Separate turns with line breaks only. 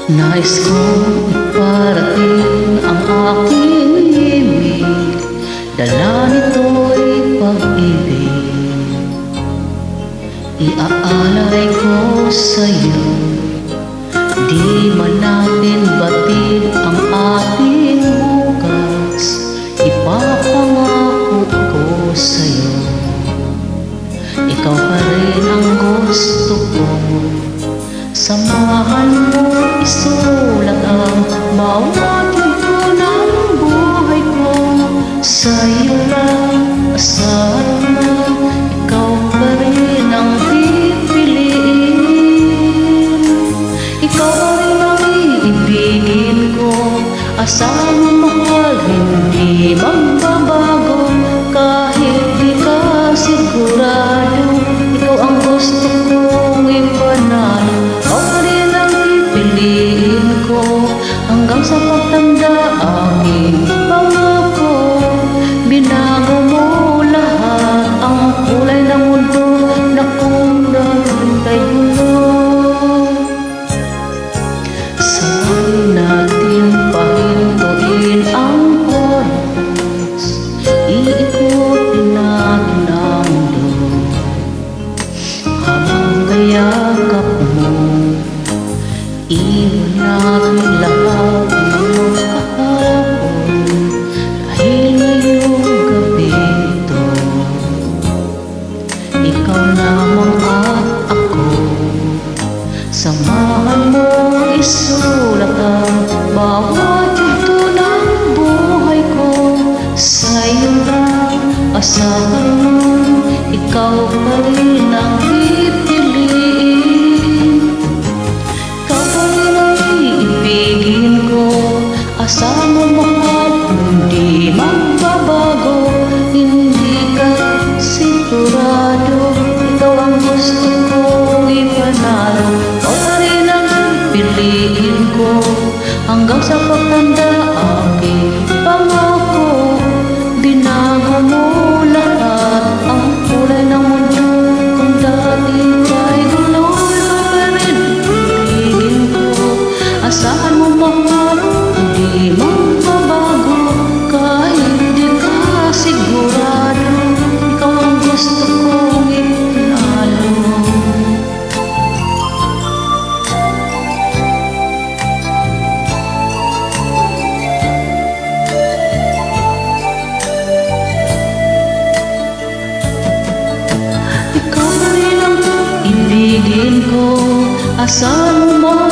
Nais kong iparating ang aking ibig, dala nito'y pag-ibig. Iaalay ko sa'yo, di man natin batid ang ating bukas. Ipapangako ko sa'yo, ikaw pa rin ang gusto ko. Samahan mo, isulat ang bawat yugto ng buhay ko. Sa'yo lang asahan mo, ikaw pa rin ang pipiliin. Ikaw pa rin ang iibigin ko, asahan mo mahal, hindi magbabago. Kahit di ka sigurado, ikaw ang gusto kong ipanalo. Piliin ko hanggang sa pagtanda, aking pangako. Binago mo lahat ang kulay ng mundo na kung dahil kay gulo. Sabay natin pahintuin ang oras, iikutin natin ang mundo habang kayakap mo. Iwan natin lahat ng kahapon, dahil ngayong gabi ito, ikaw lamang at ako. Samahan mo, isulat ang bawat yugto ng buhay ko. Sa'yo lang asahan mo, ikaw pa rin ang pipiliin. Asahan mo mahal, hindi magbabago. Hindi ka sigurado, ikaw ang gusto kong ipanalo. Ikaw pa rin ang piliin ko hanggang sa pagtanda, aking pangako. Binago mo lahat ang kulay ng mundo. Kung dati ay gulo, ikaw pa rin piliin ko. Asahan mo mahal, di magbabago. Kahit di ka sigurado, ikaw ang gusto kong ipanalo. Ikaw pa rin ang ibigin ko, asahan mo